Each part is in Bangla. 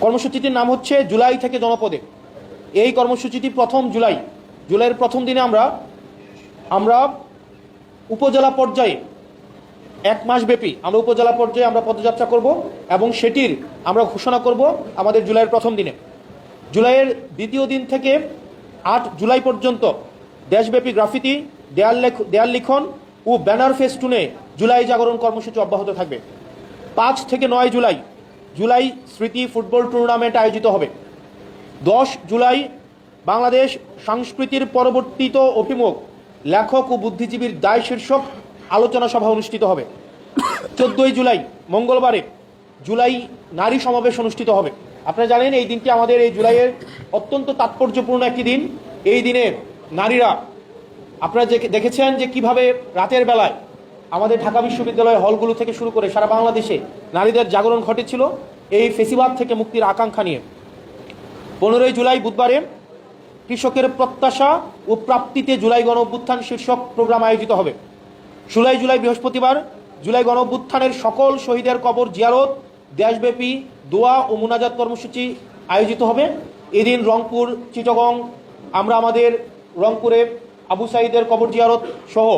কর্মসূচিটির নাম হচ্ছে জুলাই থেকে জনপদে। এই কর্মসূচিটি জুলাইয়ের প্রথম দিনে আমরা উপজেলা পর্যায়ে 1 মাস ব্যাপী আমরা উপজেলা পর্যায়ে আমরা পদযাত্রা করব এবং সেটির আমরা ঘোষণা করব আমাদের জুলাইয়ের প্রথম দিনে। জুলাইয়ের দ্বিতীয় দিন থেকে 8 জুলাই পর্যন্ত দেশব্যাপী গ্রাফিতি, দেয়াল লিখন ও ব্যানার ফেস্টুনে জুলাই জাগরণ কর্মসূচি অব্যাহত থাকবে। 5 থেকে 9 জুলাই স্মৃতি ফুটবল টুর্নামেন্ট আয়োজিত হবে। 10 জুলাই বাংলাদেশ সংস্কৃতির পরিবর্তিত অভিমুখ, লেখক ও বুদ্ধিজীবীর দায় শীর্ষক আলোচনা সভা অনুষ্ঠিত হবে। 14 জুলাই মঙ্গলবারে জুলাই নারী সমাবেশ অনুষ্ঠিত হবে। আপনারা জানেন এই দিনটি আমাদের এই জুলাইয়ের অত্যন্ত তাৎপর্যপূর্ণ একটি দিন। এই দিনে নারীরা, আপনারা দেখেছেন যে কিভাবে রাতের বেলায় আমাদের ঢাকা বিশ্ববিদ্যালয়ের হলগুলো থেকে শুরু করে সারা বাংলাদেশে নারীদের জাগরণ ঘটেছিল এই ফেসিবাদ থেকে মুক্তির আকাঙ্ক্ষা নিয়ে। 15 জুলাই বুধবারে কৃষকের প্রত্যাশা ও প্রাপ্তিতে জুলাই গণ অভ্যুত্থান শীর্ষক প্রোগ্রাম আয়োজিত হবে। 16 জুলাই বৃহস্পতিবার জুলাই গণ অভ্যুত্থানের সকল শহীদের কবর জিয়ারত, দেশব্যাপী দোয়া ও মুনাজাত কর্মসূচি আয়োজিত হবে। এদিন রংপুর, চিটাগং, আমরা আমাদের রংপুরে আবু সাঈদের কবর জিয়ারত সহ,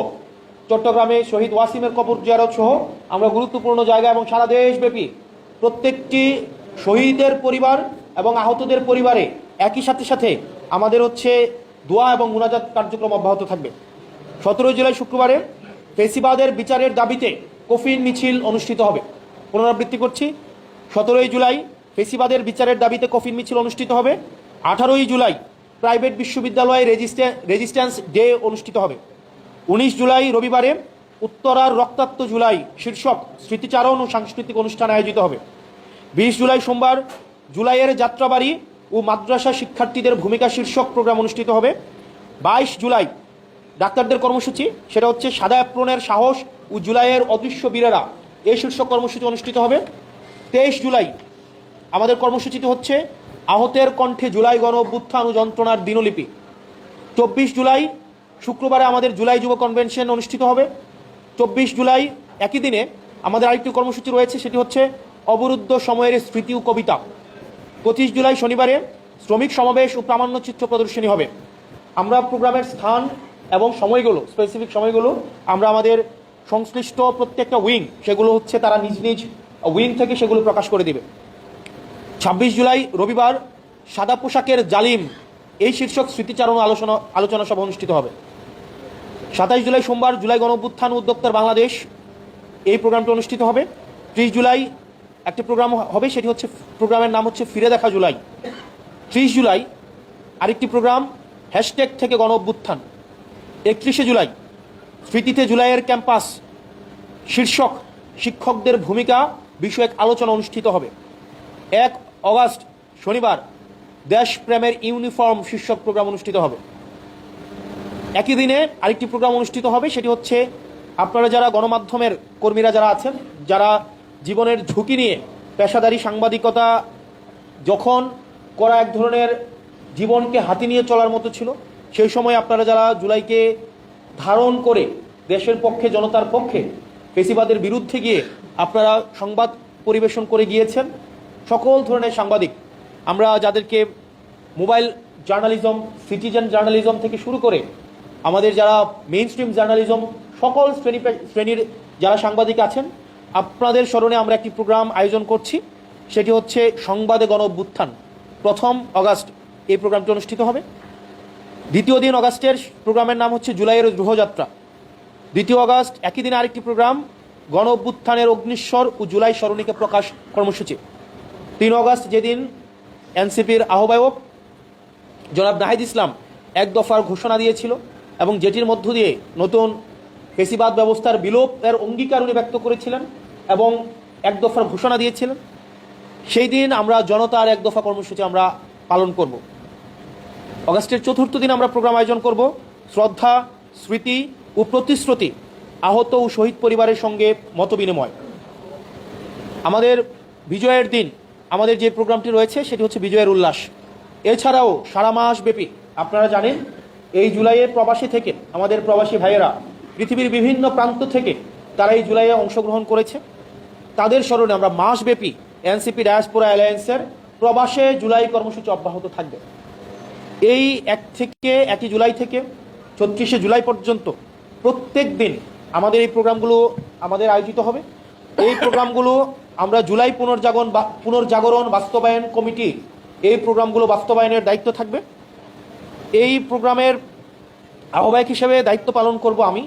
চট্টগ্রামে শহীদ ওয়াসিমের কবর জিয়ারত সহ আমরা গুরুত্বপূর্ণ জায়গা এবং সারা দেশব্যাপী প্রত্যেকটি শহীদের পরিবার এবং আহতদের পরিবারে একই সাথে আমাদের দোয়া এবং মুনাজাত কার্যক্রম অব্যাহত থাকবে। 17 জুলাই শুক্রবারে ফেসিবাদের বিচারের দাবিতে কফিন মিছিল অনুষ্ঠিত হবে। পুনরাবৃত্তি করছি, 17 জুলাই ফেসিবাদের বিচারের দাবিতে কফিন মিছিল অনুষ্ঠিত হবে। 18 জুলাই প্রাইভেট বিশ্ববিদ্যালয়ে রেজিস্ট্যান্স ডে অনুষ্ঠিত হবে। 19 জুলাই রবিবারে উত্তরার রক্তাক্ত জুলাই শীর্ষক স্মৃতিচারণ ও সাংস্কৃতিক অনুষ্ঠান আয়োজিত হবে। 20 জুলাই সোমবার জুলাইয়ের যাত্রাবাড়ি ও মাদ্রাসা শিক্ষার্থীদের ভূমিকা শীর্ষক প্রোগ্রাম অনুষ্ঠিত হবে। 22 জুলাই ডাক্তারদের কর্মসূচি, সেটা হচ্ছে সাদা অ্যাপ্রনের সাহস ও জুলাইয়ের অদৃশ্য বীরেরা, এই শীর্ষক কর্মসূচি অনুষ্ঠিত হবে। 23 জুলাই আমাদের কর্মসূচিটি হচ্ছে আহতের কণ্ঠে জুলাই গণ অভ্যুত্থান ও যন্ত্রণার দিনলিপি। 24 জুলাই শুক্রবারে আমাদের জুলাই যুব কনভেনশন অনুষ্ঠিত হবে। 24 জুলাই একই দিনে আমাদের আরেকটি কর্মসূচি রয়েছে, সেটি হচ্ছে অবরুদ্ধ সময়ের স্মৃতি ও কবিতা। 25 জুলাই শনিবারে শ্রমিক সমাবেশ ও প্রামাণ্যচিত্র প্রদর্শনী হবে। আমরা প্রোগ্রামের স্থান এবং সময়গুলো, স্পেসিফিক সময়গুলো আমরা আমাদের সংশ্লিষ্ট প্রত্যেকটা সেগুলো তারা নিজ নিজ উইং থেকে সেগুলো প্রকাশ করে দিবে। 26 জুলাই রবিবার সাদা পোশাকের জালিম, এই শীর্ষক স্মৃতিচারণ আলোচনা সভা অনুষ্ঠিত হবে। 27 জুলাই সোমবার জুলাই গণ অভ্যুত্থান উদ্যোক্তার বাংলাদেশ, এই প্রোগ্রামটি অনুষ্ঠিত হবে। 30 জুলাই একটি প্রোগ্রাম হবে, সেটি প্রোগ্রামের নাম হচ্ছে ফিরে দেখা জুলাই। 30 জুলাই আরেকটি প্রোগ্রাম হ্যাশট্যাগ থেকে গণ অভ্যুত্থান। 31 জুলাই স্মৃতিতে জুলাইয়ের ক্যাম্পাস শীর্ষক শিক্ষকদের ভূমিকা বিষয়ক আলোচনা অনুষ্ঠিত হবে। 1 অগাস্ট শনিবার দেশপ্রেমের ইউনিফর্ম শীর্ষক প্রোগ্রাম অনুষ্ঠিত হবে। একই দিনে আরেকটি প্রোগ্রাম অনুষ্ঠিত হবে, সেটি আপনারা যারা গণমাধ্যমের কর্মীরা যারা আছেন, যারা জীবনের ঝুঁকি নিয়ে পেশাদারী সাংবাদিকতা যখন করা এক ধরনের জীবনকে হাতে নিয়ে চলার মতো ছিল, সেই সময় আপনারা যারা জুলাইকে ধারণ করে দেশের পক্ষে, জনতার পক্ষে, ফেসিবাদের বিরুদ্ধে গিয়ে আপনারা সংবাদ পরিবেশন করে গিয়েছেন, সকল ধরনের সাংবাদিক, আমরা যাদেরকে মোবাইল জার্নালিজম, সিটিজেন জার্নালিজম থেকে শুরু করে আমাদের যারা মেইন স্ট্রিম জার্নালিজম, সকল শ্রেণীর যারা সাংবাদিক আছেন, আপনাদের স্মরণে আমরা একটি প্রোগ্রাম আয়োজন করছি, সেটি সংবাদে গণ অভ্যুত্থান। 1 অগাস্ট এই প্রোগ্রামটি অনুষ্ঠিত হবে। 2 দিন অগাস্টের প্রোগ্রামের নাম জুলাইয়ের গ্রহযাত্রা। 2 অগাস্ট একই দিনে আরেকটি প্রোগ্রাম গণ অভ্যুত্থানের অগ্নিস্বর ও জুলাই স্মরণিকা প্রকাশ কর্মসূচি। 3 অগাস্ট যেদিন এনসিপির আহ্বায়ক জনাব নাহিদ ইসলাম 1 দফার ঘোষণা দিয়েছিল এবং যেটির মধ্য দিয়ে নতুন ফেসিবাদ ব্যবস্থার বিলোপের অঙ্গীকার উনি ব্যক্ত করেছিলেন এবং 1 দফার ঘোষণা দিয়েছিলেন, সেই দিন আমরা জনতার 1 দফা কর্মসূচি আমরা পালন করব। অগাস্টের 4র্থ দিন আমরা প্রোগ্রাম আয়োজন করব শ্রদ্ধা, স্মৃতি ও প্রতিশ্রুতি, আহত ও শহীদ পরিবারের সঙ্গে মতবিনিময়। আমাদের বিজয়ের দিন আমাদের যে প্রোগ্রামটি রয়েছে সেটি বিজয়ের উল্লাস। এছাড়াও সারা মাস ব্যাপী আপনারা জানেন এই জুলাইয়ে প্রবাসী থেকে আমাদের প্রবাসী ভাইয়েরা পৃথিবীর বিভিন্ন প্রান্ত থেকে তারা এই জুলাইয়ে অংশগ্রহণ করেছে, তাদের স্মরণে আমরা মাসব্যাপী এনসিপি ডায়াসপোরা অ্যালায়েন্সের প্রবাসে জুলাই কর্মসূচি অব্যাহত থাকবে। এই 1 জুলাই থেকে 36 জুলাই পর্যন্ত প্রত্যেক দিন আমাদের এই প্রোগ্রামগুলো আমাদের আয়োজিত হবে। এই প্রোগ্রামগুলো আমরা জুলাই পুনর্জাগরণ বাস্তবায়ন কমিটি এই প্রোগ্রামগুলো বাস্তবায়নের দায়িত্ব থাকবে। এই প্রোগ্রামের আহ্বায়ক হিসেবে দায়িত্ব পালন করব আমি।